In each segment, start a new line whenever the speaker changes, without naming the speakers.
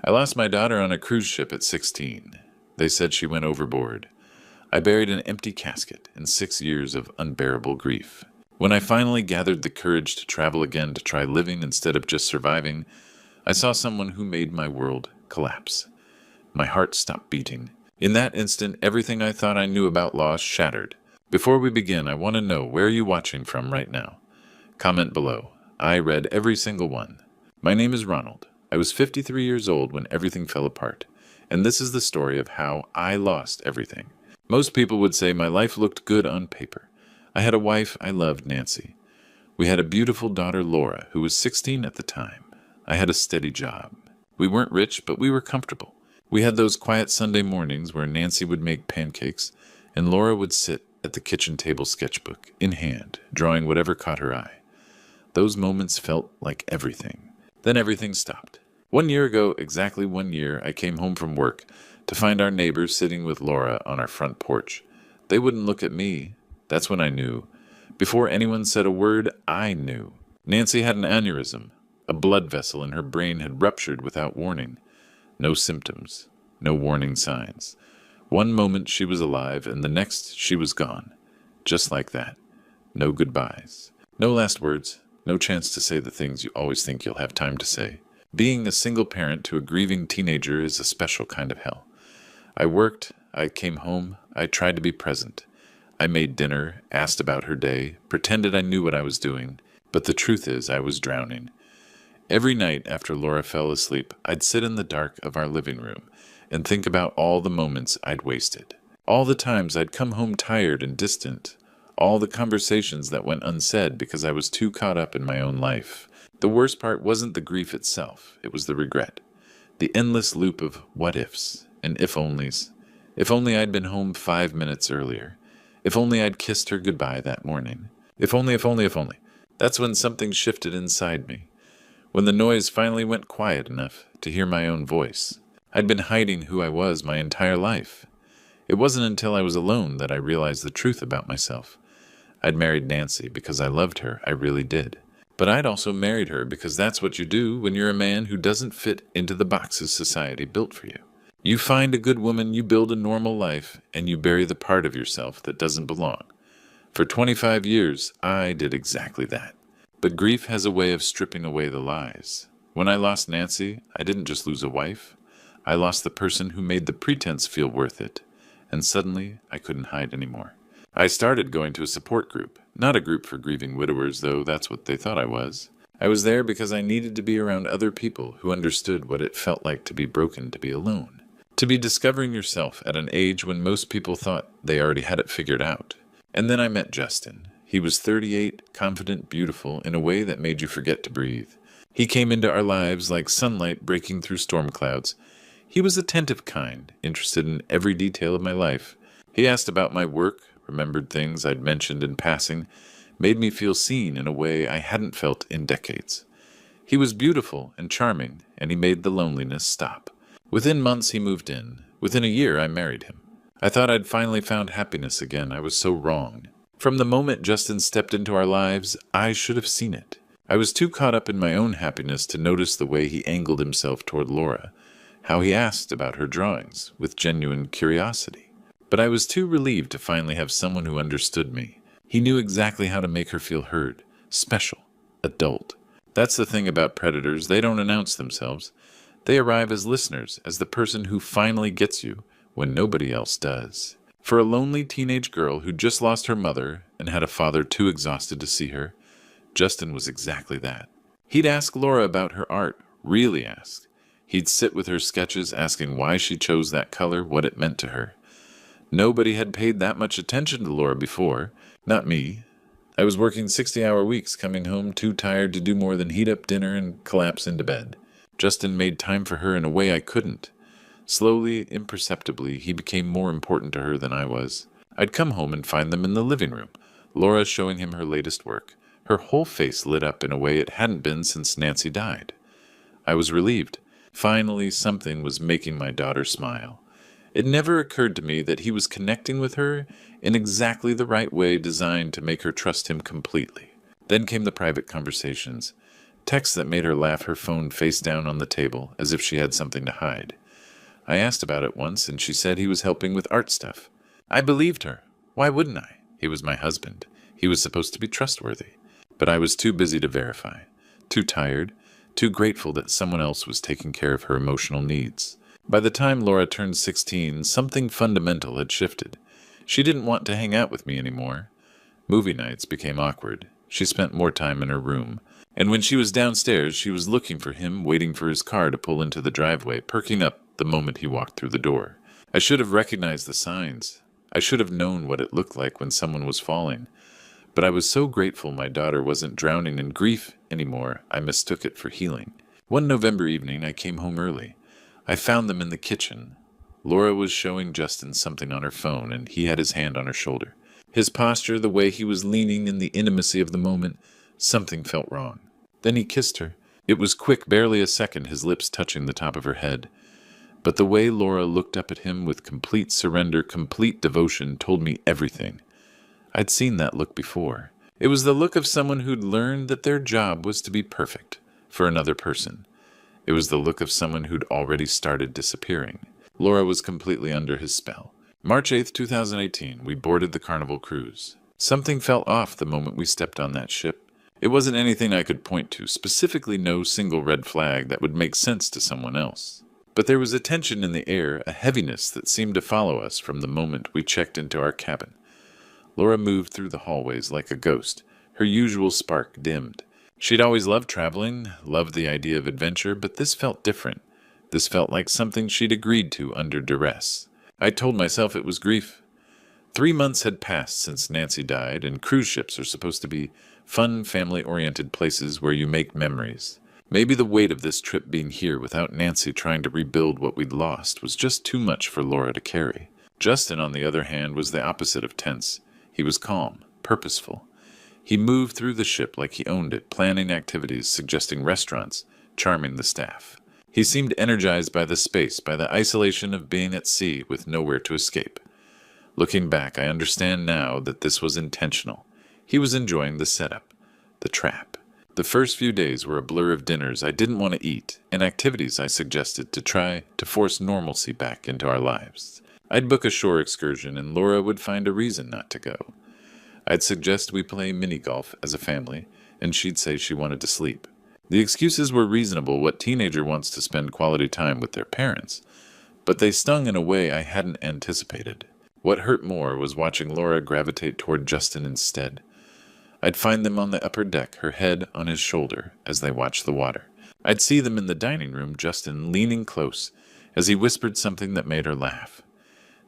I lost my daughter on a cruise ship at 16. They said she went overboard. I buried an empty casket and 6 years of unbearable grief. When I finally gathered the courage to travel again to try living instead of just surviving, I saw someone who made my world collapse. My heart stopped beating. In that instant, everything I thought I knew about loss shattered. Before we begin, I want to know, where are you watching from right now? Comment below. I read every single one. My name is Ronald. I was 53 years old when everything fell apart, and this is the story of how I lost everything. Most people would say my life looked good on paper. I had a wife I loved, Nancy. We had a beautiful daughter, Laura, who was 16 at the time. I had a steady job. We weren't rich, but we were comfortable. We had those quiet Sunday mornings where Nancy would make pancakes, and Laura would sit at the kitchen table, sketchbook in hand, drawing whatever caught her eye. Those moments felt like everything. Then everything stopped. 1 year ago, exactly 1 year, I came home from work to find our neighbors sitting with Laura on our front porch. They wouldn't look at me. That's when I knew. Before anyone said a word, I knew. Nancy had an aneurysm. A blood vessel in her brain had ruptured without warning. No symptoms, no warning signs. One moment she was alive, and the next she was gone. Just like that. No goodbyes. No last words. No chance to say the things you always think you'll have time to say. Being a single parent to a grieving teenager is a special kind of hell. I worked, I came home, I tried to be present. I made dinner, asked about her day, pretended I knew what I was doing, but the truth is I was drowning. Every night after Laura fell asleep, I'd sit in the dark of our living room and think about all the moments I'd wasted. All the times I'd come home tired and distant. All the conversations that went unsaid because I was too caught up in my own life. The worst part wasn't the grief itself, it was the regret. The endless loop of what-ifs and if-onlys. If only I'd been home 5 minutes earlier. If only I'd kissed her goodbye that morning. If only, if only, if only. That's when something shifted inside me. When the noise finally went quiet enough to hear my own voice. I'd been hiding who I was my entire life. It wasn't until I was alone that I realized the truth about myself. I'd married Nancy because I loved her, I really did. But I'd also married her because that's what you do when you're a man who doesn't fit into the boxes society built for you. You find a good woman, you build a normal life, and you bury the part of yourself that doesn't belong. For 25 years, I did exactly that. But grief has a way of stripping away the lies. When I lost Nancy, I didn't just lose a wife. I lost the person who made the pretense feel worth it. And suddenly, I couldn't hide anymore. I started going to a support group. Not a group for grieving widowers, though that's what they thought I was. I was there because I needed to be around other people who understood what it felt like to be broken, to be alone. To be discovering yourself at an age when most people thought they already had it figured out. And then I met Justin. He was 38, confident, beautiful, in a way that made you forget to breathe. He came into our lives like sunlight breaking through storm clouds. He was attentive kind, interested in every detail of my life. He asked about my work, remembered things I'd mentioned in passing, made me feel seen in a way I hadn't felt in decades. He was beautiful and charming, and he made the loneliness stop. Within months he moved in. Within a year I married him. I thought I'd finally found happiness again. I was so wrong. From the moment Justin stepped into our lives, I should have seen it. I was too caught up in my own happiness to notice the way he angled himself toward Laura, how he asked about her drawings with genuine curiosity. But I was too relieved to finally have someone who understood me. He knew exactly how to make her feel heard, special, adult. That's the thing about predators. They don't announce themselves. They arrive as listeners, as the person who finally gets you when nobody else does. For a lonely teenage girl who just lost her mother and had a father too exhausted to see her, Justin was exactly that. He'd ask Laura about her art, really ask. He'd sit with her sketches asking why she chose that color, what it meant to her. Nobody had paid that much attention to Laura before, not me. I was working 60-hour weeks, coming home too tired to do more than heat up dinner and collapse into bed. Justin made time for her in a way I couldn't. Slowly, imperceptibly, he became more important to her than I was. I'd come home and find them in the living room, Laura showing him her latest work. Her whole face lit up in a way it hadn't been since Nancy died. I was relieved. Finally, something was making my daughter smile. It never occurred to me that he was connecting with her in exactly the right way designed to make her trust him completely. Then came the private conversations. Texts that made her laugh, her phone face down on the table, as if she had something to hide. I asked about it once, and she said he was helping with art stuff. I believed her. Why wouldn't I? He was my husband. He was supposed to be trustworthy. But I was too busy to verify. Too tired. Too grateful that someone else was taking care of her emotional needs. By the time Laura turned 16, something fundamental had shifted. She didn't want to hang out with me anymore. Movie nights became awkward. She spent more time in her room. And when she was downstairs, she was looking for him, waiting for his car to pull into the driveway, perking up the moment he walked through the door. I should have recognized the signs. I should have known what it looked like when someone was falling. But I was so grateful my daughter wasn't drowning in grief anymore, I mistook it for healing. One November evening, I came home early. I found them in the kitchen. Laura was showing Justin something on her phone, and he had his hand on her shoulder. His posture, the way he was leaning in the intimacy of the moment, something felt wrong. Then he kissed her. It was quick, barely a second, his lips touching the top of her head. But the way Laura looked up at him with complete surrender, complete devotion, told me everything. I'd seen that look before. It was the look of someone who'd learned that their job was to be perfect for another person. It was the look of someone who'd already started disappearing. Laura was completely under his spell. March 8th, 2018, we boarded the Carnival cruise. Something felt off the moment we stepped on that ship. It wasn't anything I could point to, specifically no single red flag that would make sense to someone else. But there was a tension in the air, a heaviness that seemed to follow us from the moment we checked into our cabin. Laura moved through the hallways like a ghost. Her usual spark dimmed. She'd always loved traveling, loved the idea of adventure, but this felt different. This felt like something she'd agreed to under duress. I told myself it was grief. 3 months had passed since Nancy died, and cruise ships are supposed to be fun, family-oriented places where you make memories. Maybe the weight of this trip being here without Nancy trying to rebuild what we'd lost was just too much for Laura to carry. Justin, on the other hand, was the opposite of tense. He was calm, purposeful. He moved through the ship like he owned it, planning activities, suggesting restaurants, charming the staff. He seemed energized by the space, by the isolation of being at sea with nowhere to escape. Looking back, I understand now that this was intentional. He was enjoying the setup, the trap. The first few days were a blur of dinners I didn't want to eat, and activities I suggested to try to force normalcy back into our lives. I'd book a shore excursion, and Laura would find a reason not to go. I'd suggest we play mini-golf as a family, and she'd say she wanted to sleep. The excuses were reasonable. What teenager wants to spend quality time with their parents? But they stung in a way I hadn't anticipated. What hurt more was watching Laura gravitate toward Justin instead. I'd find them on the upper deck, her head on his shoulder as they watched the water. I'd see them in the dining room, Justin leaning close as he whispered something that made her laugh.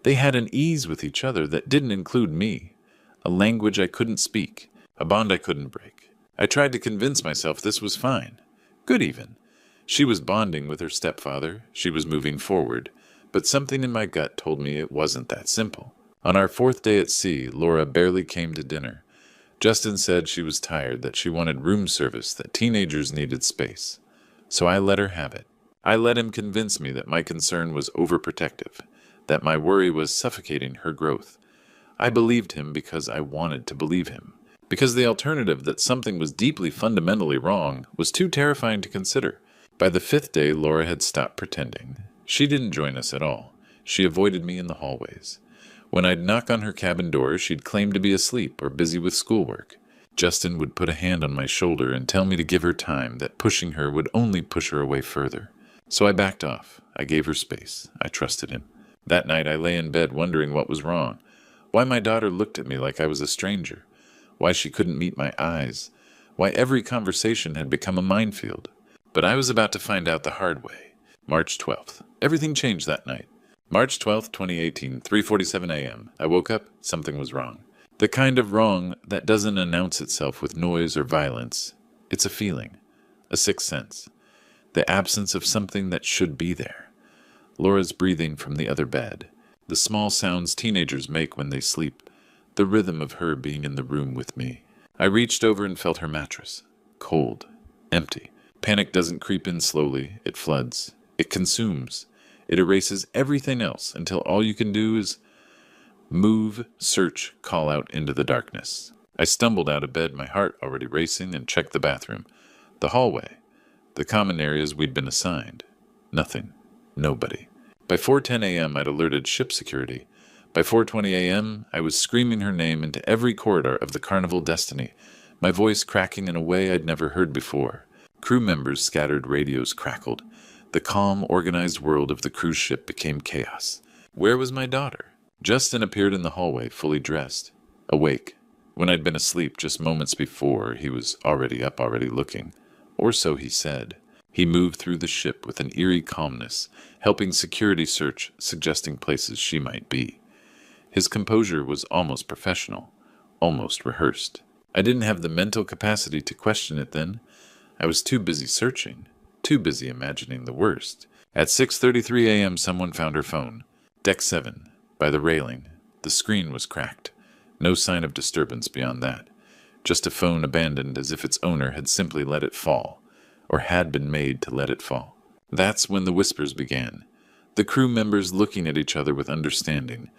They had an ease with each other that didn't include me, a language I couldn't speak, a bond I couldn't break. I tried to convince myself this was fine, good even. She was bonding with her stepfather, she was moving forward, but something in my gut told me it wasn't that simple. On our 4th day at sea, Laura barely came to dinner. Justin said she was tired, that she wanted room service, that teenagers needed space. So I let her have it. I let him convince me that my concern was overprotective, that my worry was suffocating her growth. I believed him because I wanted to believe him, because the alternative that something was deeply fundamentally wrong was too terrifying to consider. By the 5th day, Laura had stopped pretending. She didn't join us at all. She avoided me in the hallways. When I'd knock on her cabin door, she'd claim to be asleep or busy with schoolwork. Justin would put a hand on my shoulder and tell me to give her time, that pushing her would only push her away further. So I backed off. I gave her space. I trusted him. That night I lay in bed wondering what was wrong. Why my daughter looked at me like I was a stranger. Why she couldn't meet my eyes. Why every conversation had become a minefield. But I was about to find out the hard way. March 12th. Everything changed that night. March 12th, 2018, 3:47 a.m. I woke up. Something was wrong. The kind of wrong that doesn't announce itself with noise or violence. It's a feeling. A sixth sense. The absence of something that should be there. Laura's breathing from the other bed. The small sounds teenagers make when they sleep. The rhythm of her being in the room with me. I reached over and felt her mattress. Cold. Empty. Panic doesn't creep in slowly. It floods. It consumes. It erases everything else until all you can do is move, search, call out into the darkness. I stumbled out of bed, my heart already racing, and checked the bathroom. The hallway. The common areas we'd been assigned. Nothing. Nobody. By 4:10 a.m. I'd alerted ship security. By 4:20 a.m. I was screaming her name into every corridor of the Carnival Destiny, my voice cracking in a way I'd never heard before. Crew members scattered, radios crackled. The calm, organized world of the cruise ship became chaos. Where was my daughter? Justin appeared in the hallway, fully dressed. Awake. When I'd been asleep just moments before, he was already up, already looking. Or so he said. He moved through the ship with an eerie calmness, helping security search, suggesting places she might be. His composure was almost professional, almost rehearsed. I didn't have the mental capacity to question it then. I was too busy searching, too busy imagining the worst. At 6:33 a.m. someone found her phone. Deck 7, by the railing. The screen was cracked. No sign of disturbance beyond that. Just a phone abandoned as if its owner had simply let it fall, or had been made to let it fall. That's when the whispers began. The crew members looking at each other with understanding.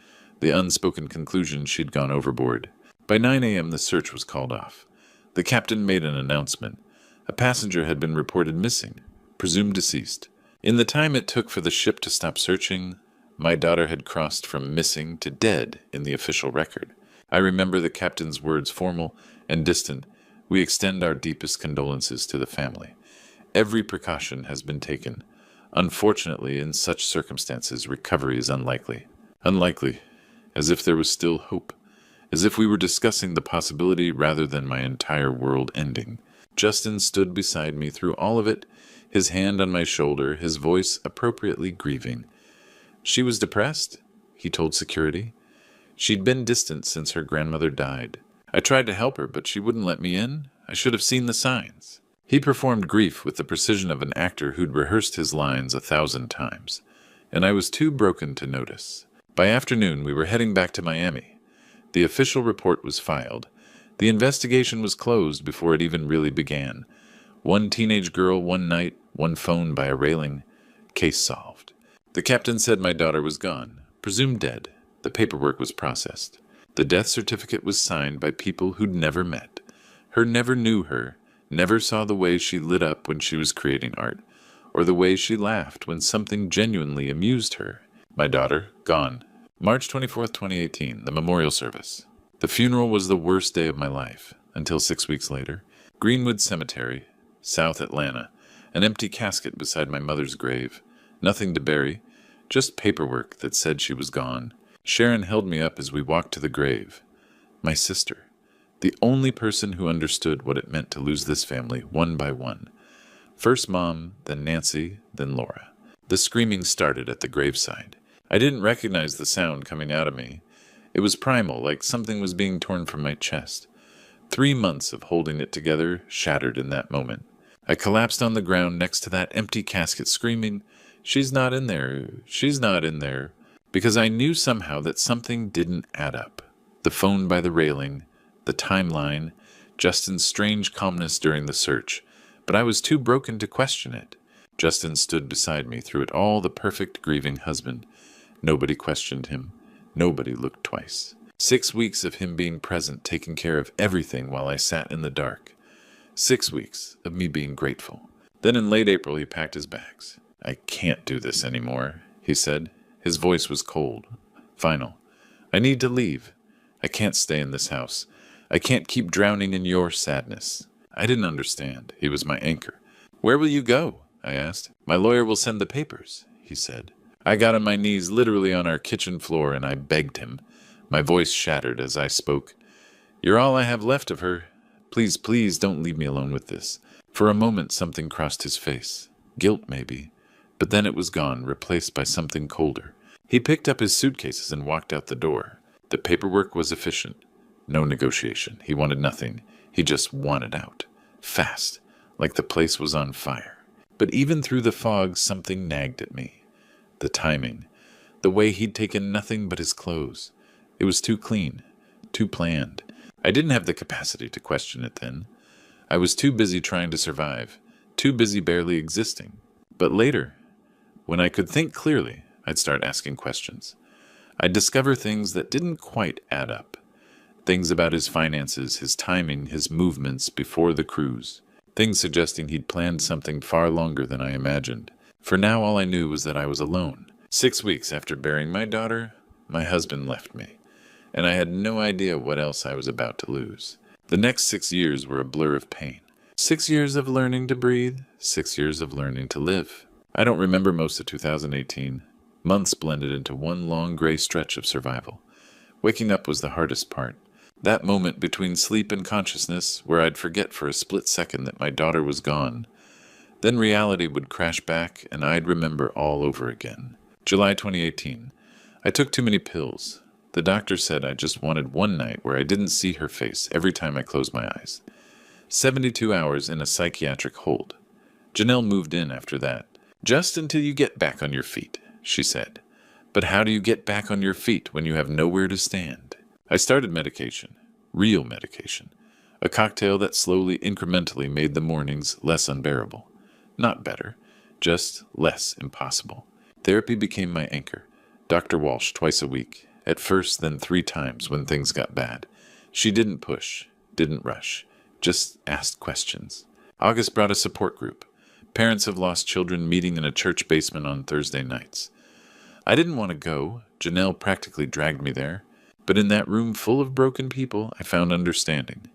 The unspoken conclusion she'd gone overboard. By 9 a.m. the search was called off. The captain made an announcement. A passenger had been reported missing, presumed deceased. In the time it took for the ship to stop searching, my daughter had crossed from missing to dead in the official record. I remember the captain's words, formal and distant. We extend our deepest condolences to the family. Every precaution has been taken. Unfortunately, in such circumstances, recovery is unlikely. Unlikely, as if there was still hope. As if we were discussing the possibility rather than my entire world ending. Justin stood beside me through all of it, his hand on my shoulder, his voice appropriately grieving. She was depressed, he told security. She'd been distant since her grandmother died. I tried to help her, but she wouldn't let me in. I should have seen the signs. He performed grief with the precision of an actor who'd rehearsed his lines 1,000 times, and I was too broken to notice. By afternoon, we were heading back to Miami. The official report was filed. The investigation was closed before it even really began. One teenage girl, one night, one phone by a railing. Case solved. The captain said my daughter was gone, presumed dead. The paperwork was processed. The death certificate was signed by people who'd never met. Her never knew her, never saw the way she lit up when she was creating art, or the way she laughed when something genuinely amused her. My daughter, gone. March 24th, 2018, the memorial service. The funeral was the worst day of my life, until 6 weeks later. Greenwood Cemetery, South Atlanta, an empty casket beside my mother's grave. Nothing to bury, just paperwork that said she was gone. Sharon held me up as we walked to the grave. My sister, the only person who understood what it meant to lose this family one by one. First Mom, then Nancy, then Laura. The screaming started at the graveside. I didn't recognize the sound coming out of me. It was primal, like something was being torn from my chest. 3 months of holding it together shattered in that moment. I collapsed on the ground next to that empty casket, screaming, "She's not in there, she's not in there," because I knew somehow that something didn't add up. The phone by the railing, the timeline, Justin's strange calmness during the search, but I was too broken to question it. Justin stood beside me through it all, the perfect grieving husband. Nobody questioned him. Nobody looked twice. 6 weeks of him being present, taking care of everything while I sat in the dark. 6 weeks of me being grateful. Then in late April, he packed his bags. "I can't do this anymore," he said. His voice was cold, final. "I need to leave. I can't stay in this house. I can't keep drowning in your sadness." I didn't understand. He was my anchor. "Where will you go?" I asked. "My lawyer will send the papers," he said. I got on my knees literally on our kitchen floor and I begged him. My voice shattered as I spoke. "You're all I have left of her. Please, please don't leave me alone with this." For a moment something crossed his face. Guilt, maybe. But then it was gone, replaced by something colder. He picked up his suitcases and walked out the door. The paperwork was efficient. No negotiation. He wanted nothing. He just wanted out. Fast. Like the place was on fire. But even through the fog, something nagged at me. The timing. The way he'd taken nothing but his clothes. It was too clean. Too planned. I didn't have the capacity to question it then. I was too busy trying to survive. Too busy barely existing. But later, when I could think clearly, I'd start asking questions. I'd discover things that didn't quite add up. Things about his finances, his timing, his movements before the cruise. things suggesting he'd planned something far longer than I imagined. For now, all I knew was that I was alone. 6 weeks after burying my daughter, my husband left me, and I had no idea what else I was about to lose. The next 6 years were a blur of pain. 6 years of learning to breathe, 6 years of learning to live. I don't remember most of 2018. Months blended into one long gray stretch of survival. Waking up was the hardest part. That moment between sleep and consciousness where I'd forget for a split second that my daughter was gone. Then reality would crash back and I'd remember all over again. July 2018. I took too many pills. The doctor said I just wanted one night where I didn't see her face every time I closed my eyes. 72 hours in a psychiatric hold. Janelle moved in after that. Just until you get back on your feet, she said. But how do you get back on your feet when you have nowhere to stand? I started medication. Real medication. A cocktail that slowly, incrementally made the mornings less unbearable. Not better, just less impossible. Therapy became my anchor. Dr. Walsh twice a week. At first, then 3 times when things got bad. She didn't push, didn't rush, just asked questions. August brought a support group. Parents of lost children meeting in a church basement on Thursday nights. I didn't want to go. Janelle practically dragged me there. But in that room full of broken people, I found understanding.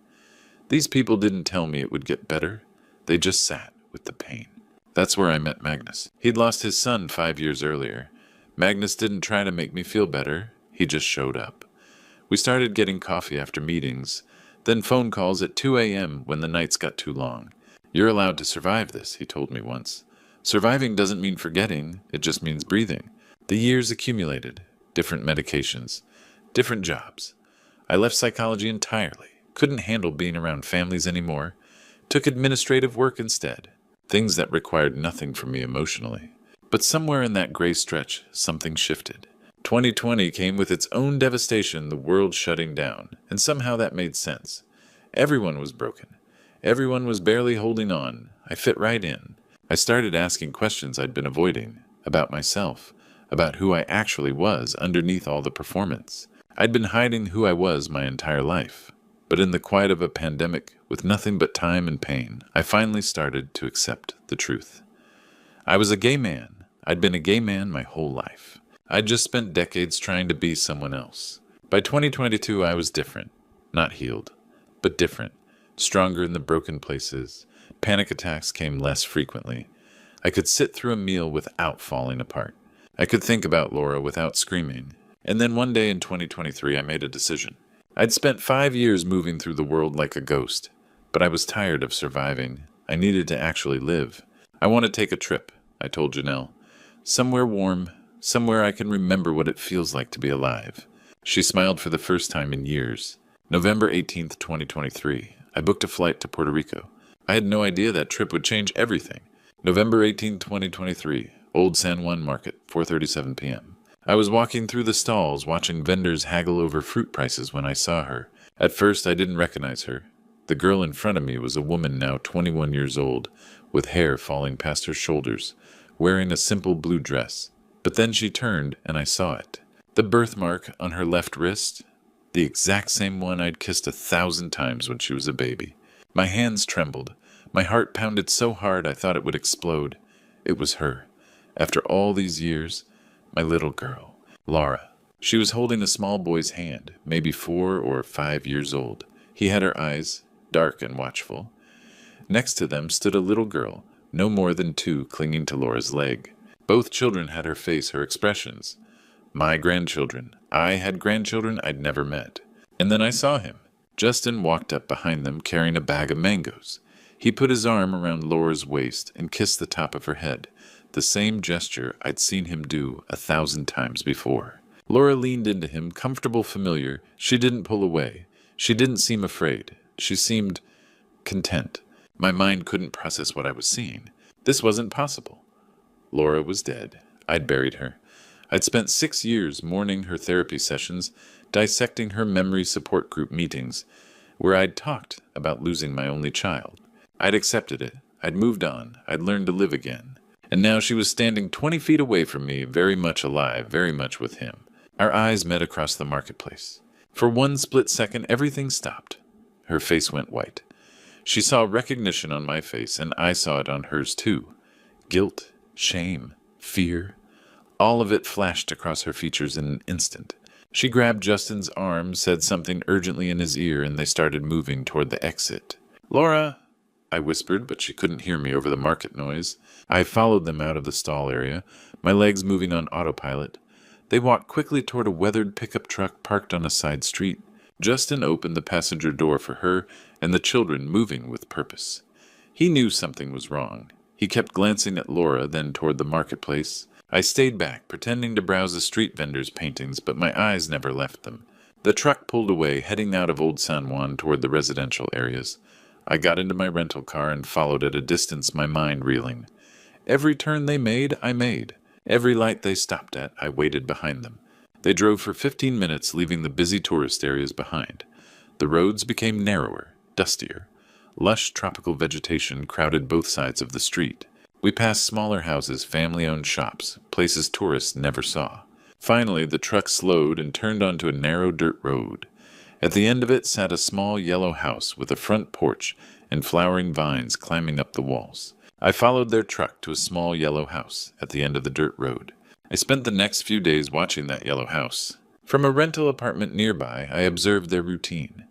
These people didn't tell me it would get better. They just sat with the pain. That's where I met Magnus. He'd lost his son 5 years earlier. Magnus didn't try to make me feel better. He just showed up. We started getting coffee after meetings, then phone calls at 2 a.m. when the nights got too long. You're allowed to survive this, he told me once. Surviving doesn't mean forgetting, it just means breathing. The years accumulated. Different medications. Different jobs. I left psychology entirely. Couldn't handle being around families anymore. Took administrative work instead. Things that required nothing from me emotionally. But somewhere in that gray stretch, something shifted. 2020 came with its own devastation, the world shutting down, and somehow that made sense. Everyone was broken. Everyone was barely holding on. I fit right in. I started asking questions I'd been avoiding, about myself, about who I actually was underneath all the performance. I'd been hiding who I was my entire life. But in the quiet of a pandemic, with nothing but time and pain, I finally started to accept the truth. I was a gay man. I'd been a gay man my whole life. I'd just spent decades trying to be someone else. By 2022, I was different. Not healed, but different. Stronger in the broken places. Panic attacks came less frequently. I could sit through a meal without falling apart. I could think about Laura without screaming. And then one day in 2023, I made a decision. I'd spent 5 years moving through the world like a ghost, but I was tired of surviving. I needed to actually live. I want to take a trip, I told Janelle. Somewhere warm, somewhere I can remember what it feels like to be alive. She smiled for the first time in years. November 18th, 2023, I booked a flight to Puerto Rico. I had no idea that trip would change everything. November 18th, 2023, Old San Juan Market, 4:37 p.m. I was walking through the stalls, watching vendors haggle over fruit prices when I saw her. At first, I didn't recognize her. The girl in front of me was a woman now 21 years old, with hair falling past her shoulders, wearing a simple blue dress. But then she turned, and I saw it. The birthmark on her left wrist, the exact same one I'd kissed 1,000 times when she was a baby. My hands trembled. My heart pounded so hard I thought it would explode. It was her. After all these years, my little girl, Laura. She was holding a small boy's hand, maybe 4 or 5 years old. He had her eyes, dark and watchful. Next to them stood a little girl, no more than 2, clinging to Laura's leg. Both children had her face, her expressions. My grandchildren. I had grandchildren I'd never met. And then I saw him. Justin walked up behind them carrying a bag of mangoes. He put his arm around Laura's waist and kissed the top of her head, the same gesture I'd seen him do 1,000 times before. Laura leaned into him, comfortable, familiar. She didn't pull away. She didn't seem afraid. She seemed content. My mind couldn't process what I was seeing. This wasn't possible. Laura was dead. I'd buried her. I'd spent 6 years mourning her therapy sessions, dissecting her memory support group meetings, where I'd talked about losing my only child. I'd accepted it. I'd moved on. I'd learned to live again. And now she was standing 20 feet away from me, very much alive, very much with him. Our eyes met across the marketplace. For one split second, everything stopped. Her face went white. She saw recognition on my face, and I saw it on hers too. Guilt, shame, fear, all of it flashed across her features in an instant. She grabbed Justin's arm, said something urgently in his ear, and they started moving toward the exit. "Laura!" I whispered, but she couldn't hear me over the market noise. I followed them out of the stall area, my legs moving on autopilot. They walked quickly toward a weathered pickup truck parked on a side street. Justin opened the passenger door for her and the children, moving with purpose. He knew something was wrong. He kept glancing at Laura, then toward the marketplace. I stayed back, pretending to browse the street vendors' paintings, but my eyes never left them. The truck pulled away, heading out of Old San Juan toward the residential areas. I got into my rental car and followed at a distance, my mind reeling. Every turn they made, I made. Every light they stopped at, I waited behind them. They drove for 15 minutes, leaving the busy tourist areas behind. The roads became narrower, dustier. Lush tropical vegetation crowded both sides of the street. We passed smaller houses, family-owned shops, places tourists never saw. Finally, the truck slowed and turned onto a narrow dirt road. At the end of it sat a small yellow house with a front porch and flowering vines climbing up the walls. I followed their truck to a small yellow house at the end of the dirt road. I spent the next few days watching that yellow house. From a rental apartment nearby, I observed their routine.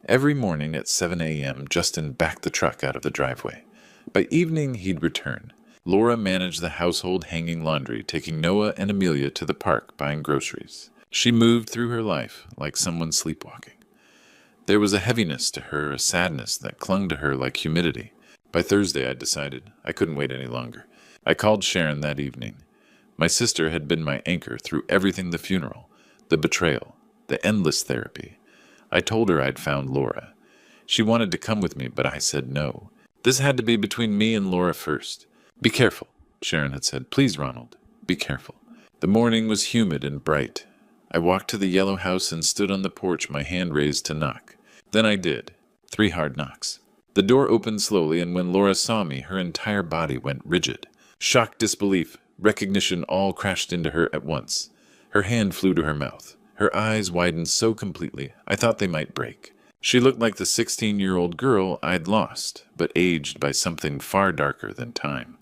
Every morning at 7 a.m., Justin backed the truck out of the driveway. By evening, he'd return. Laura managed the household hanging laundry, taking Noah and Amelia to the park buying groceries. She moved through her life like someone sleepwalking. There was a heaviness to her, a sadness that clung to her like humidity. By Thursday, I decided I couldn't wait any longer. I called Sharon that evening. My sister had been my anchor through everything: the funeral, the betrayal, the endless therapy. I told her I'd found Laura. She wanted to come with me, but I said no. This had to be between me and Laura first. "Be careful," Sharon had said. "Please, Ronald, be careful." The morning was humid and bright. I walked to the yellow house and stood on the porch, my hand raised to knock. Then I did. 3 hard knocks. The door opened slowly, and when Laura saw me, her entire body went rigid. Shock, disbelief, recognition all crashed into her at once. Her hand flew to her mouth. Her eyes widened so completely, I thought they might break. She looked like the 16-year-old girl I'd lost, but aged by something far darker than time.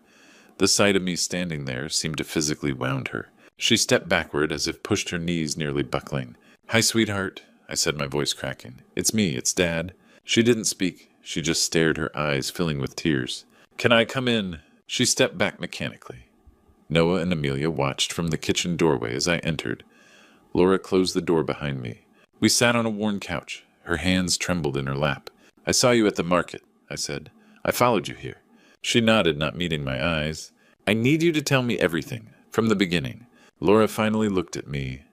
The sight of me standing there seemed to physically wound her. She stepped backward as if pushed, her knees nearly buckling. "Hi, sweetheart," I said, my voice cracking. "It's me, it's Dad." She didn't speak. She just stared, her eyes filling with tears. "Can I come in?" She stepped back mechanically. Noah and Amelia watched from the kitchen doorway as I entered. Laura closed the door behind me. We sat on a worn couch. Her hands trembled in her lap. "I saw you at the market," I said. "I followed you here." She nodded, not meeting my eyes. "I need you to tell me everything, from the beginning." Laura finally looked at me.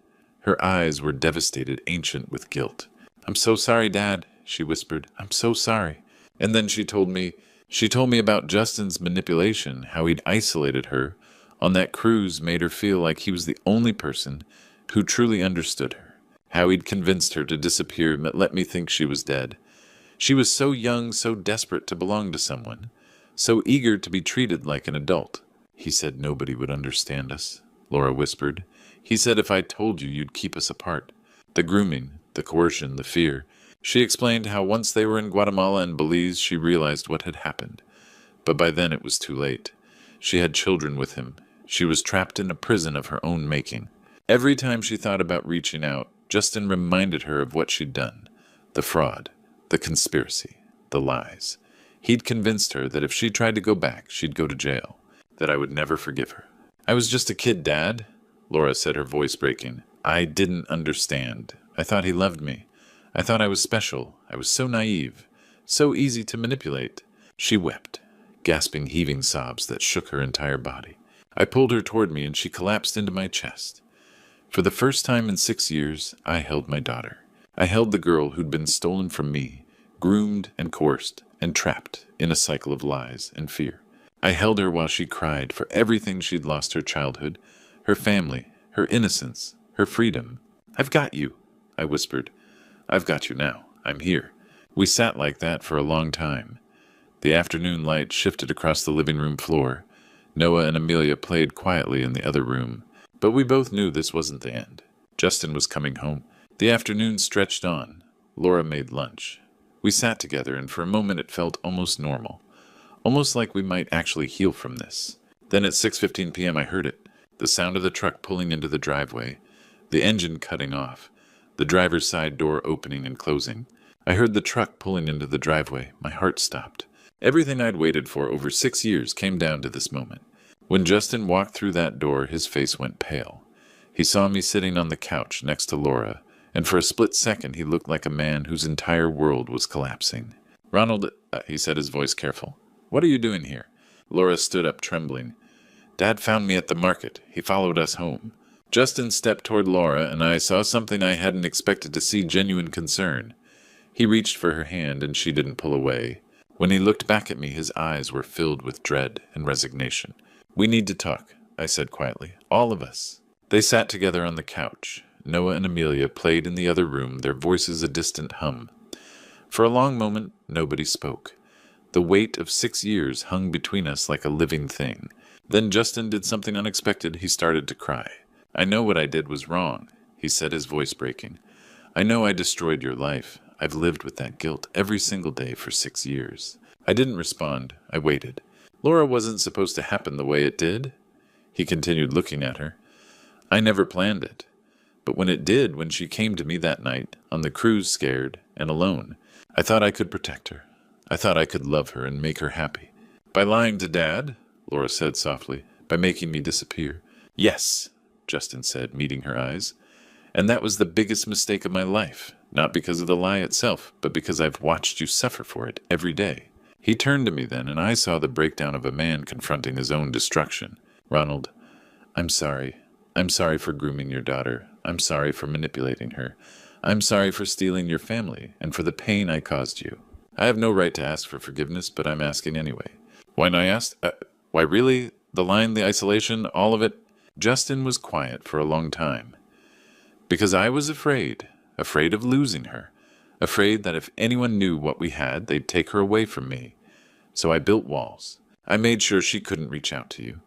Her eyes were devastated, ancient with guilt. "I'm so sorry, Dad," she whispered. "I'm so sorry." And then she told me about Justin's manipulation, how he'd isolated her on that cruise, made her feel like he was the only person who truly understood her, how he'd convinced her to disappear and let me think she was dead. She was so young, so desperate to belong to someone, so eager to be treated like an adult. "He said nobody would understand us," Laura whispered. "He said if I told you, you'd keep us apart. The grooming, the coercion, the fear." She explained how once they were in Guatemala and Belize, she realized what had happened. But by then it was too late. She had children with him. She was trapped in a prison of her own making. Every time she thought about reaching out, Justin reminded her of what she'd done. The fraud, the conspiracy, the lies. He'd convinced her that if she tried to go back, she'd go to jail, that I would never forgive her. "I was just a kid, Dad," Laura said, her voice breaking. "I didn't understand. I thought he loved me. I thought I was special. I was so naive, so easy to manipulate." She wept, gasping, heaving sobs that shook her entire body. I pulled her toward me and she collapsed into my chest. For the first time in 6 years, I held my daughter. I held the girl who'd been stolen from me, groomed and coerced, and trapped in a cycle of lies and fear. I held her while she cried for everything she'd lost: her childhood, her family, her innocence, her freedom. "I've got you," I whispered. "I've got you now. I'm here." We sat like that for a long time. The afternoon light shifted across the living room floor. Noah and Amelia played quietly in the other room. But we both knew this wasn't the end. Justin was coming home. The afternoon stretched on. Laura made lunch. We sat together, and for a moment it felt almost normal, almost like we might actually heal from this. Then at 6:15 p.m. I heard it, the sound of the truck pulling into the driveway, the engine cutting off, the driver's side door opening and closing. I heard the truck pulling into the driveway. My heart stopped. Everything I'd waited for over 6 years came down to this moment. When Justin walked through that door, his face went pale. He saw me sitting on the couch next to Laura, and for a split second he looked like a man whose entire world was collapsing. "Ronald," he said, his voice careful, "what are you doing here?" Laura stood up, trembling. "Dad found me at the market. He followed us home." Justin stepped toward Laura, and I saw something I hadn't expected to see: genuine concern. He reached for her hand, and she didn't pull away. When he looked back at me, his eyes were filled with dread and resignation. "We need to talk," I said quietly. "All of us." They sat together on the couch. Noah and Amelia played in the other room, their voices a distant hum. For a long moment, nobody spoke. The weight of 6 years hung between us like a living thing. Then Justin did something unexpected. He started to cry. "I know what I did was wrong," he said, his voice breaking. "I know I destroyed your life. I've lived with that guilt every single day for 6 years." I didn't respond. I waited. "Laura, wasn't supposed to happen the way it did." He continued, looking at her. "I never planned it. But when it did, when she came to me that night, on the cruise, scared and alone, I thought I could protect her. I thought I could love her and make her happy." "By lying to Dad?" Laura said softly. "By making me disappear?" "Yes," Justin said, meeting her eyes. "And that was the biggest mistake of my life, not because of the lie itself, but because I've watched you suffer for it every day." He turned to me then, and I saw the breakdown of a man confronting his own destruction. "Ronald, I'm sorry. I'm sorry for grooming your daughter. I'm sorry for manipulating her. I'm sorry for stealing your family and for the pain I caused you. I have no right to ask for forgiveness, but I'm asking anyway." "When I asked, why really? The line, the isolation, all of it?" Justin was quiet for a long time. "Because I was afraid of losing her, afraid that if anyone knew what we had, they'd take her away from me. So I built walls. I made sure she couldn't reach out to you.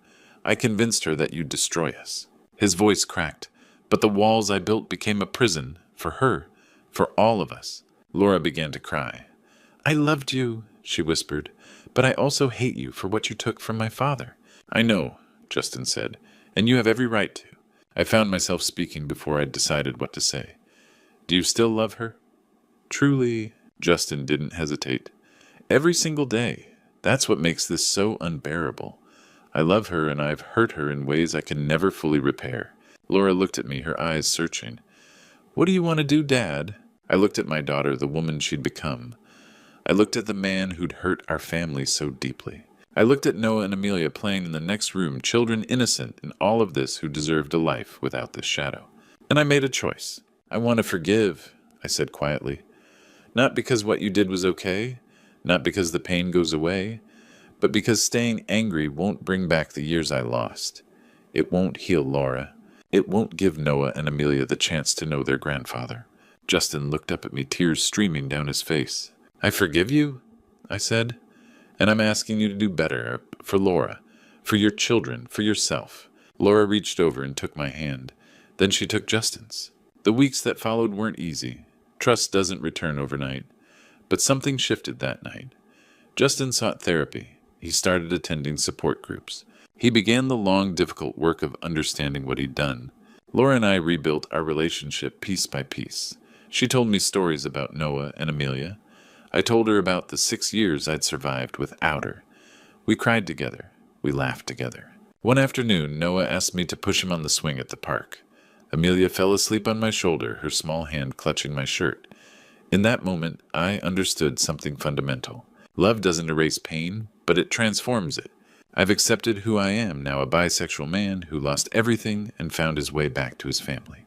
I convinced her that you'd destroy us." His voice cracked. "But the walls I built became a prison for her, for all of us." Laura began to cry. "I loved you," she whispered, "but I also hate you for what you took from my father." "I know," Justin said, "and you have every right to." I found myself speaking before I'd decided what to say. "Do you still love her?" "Truly," Justin didn't hesitate. "Every single day. That's what makes this so unbearable. I love her, and I've hurt her in ways I can never fully repair." Laura looked at me, her eyes searching. "What do you want to do, Dad?" I looked at my daughter, the woman she'd become. I looked at the man who'd hurt our family so deeply. I looked at Noah and Amelia playing in the next room, children innocent in all of this who deserved a life without this shadow. And I made a choice. "I want to forgive," I said quietly. "Not because what you did was okay, not because the pain goes away, but because staying angry won't bring back the years I lost. It won't heal Laura. It won't give Noah and Amelia the chance to know their grandfather." Justin looked up at me, tears streaming down his face. "I forgive you," I said, "and I'm asking you to do better for Laura, for your children, for yourself." Laura reached over and took my hand. Then she took Justin's. The weeks that followed weren't easy. Trust doesn't return overnight. But something shifted that night. Justin sought therapy. He started attending support groups. He began the long, difficult work of understanding what he'd done. Laura and I rebuilt our relationship piece by piece. She told me stories about Noah and Amelia. I told her about the 6 years I'd survived without her. We cried together. We laughed together. One afternoon, Noah asked me to push him on the swing at the park. Amelia fell asleep on my shoulder, her small hand clutching my shirt. In that moment, I understood something fundamental. Love doesn't erase pain, but it transforms it. I've accepted who I am, now a bisexual man who lost everything and found his way back to his family.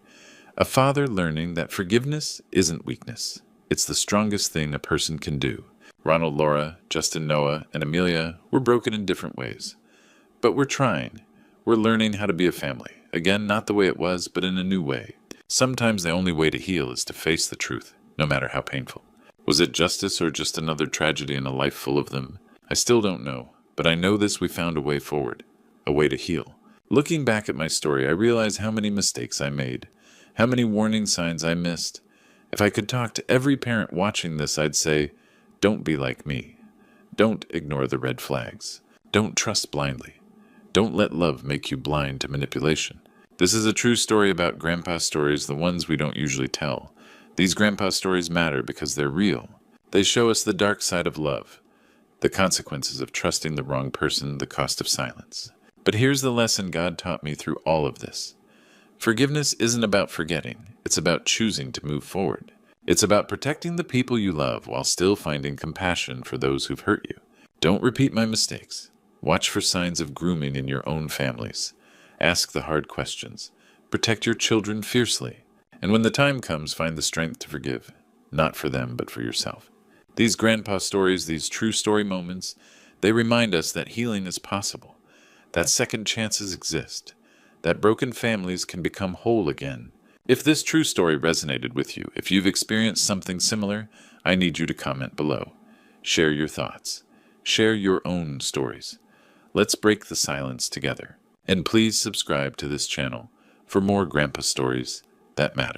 A father learning that forgiveness isn't weakness. It's the strongest thing a person can do. Ronald, Laura, Justin, Noah, and Amelia were broken in different ways. But we're trying. We're learning how to be a family. Again, not the way it was, but in a new way. Sometimes the only way to heal is to face the truth, no matter how painful. Was it justice or just another tragedy in a life full of them? I still don't know, but I know this: we found a way forward, a way to heal. Looking back at my story, I realize how many mistakes I made, how many warning signs I missed, If I could talk to every parent watching this, I'd say, don't be like me. Don't ignore the red flags. Don't trust blindly. Don't let love make you blind to manipulation. This is a true story about grandpa stories, the ones we don't usually tell. These grandpa stories matter because they're real. They show us the dark side of love, the consequences of trusting the wrong person, the cost of silence. But here's the lesson God taught me through all of this. Forgiveness isn't about forgetting. It's about choosing to move forward. It's about protecting the people you love while still finding compassion for those who've hurt you. Don't repeat my mistakes. Watch for signs of grooming in your own families. Ask the hard questions. Protect your children fiercely. And when the time comes, find the strength to forgive. Not for them, but for yourself. These grandpa stories, these true story moments, they remind us that healing is possible, that second chances exist, that broken families can become whole again. If this true story resonated with you, if you've experienced something similar, I need you to comment below. Share your thoughts. Share your own stories. Let's break the silence together. And please subscribe to this channel for more grandpa stories that matter.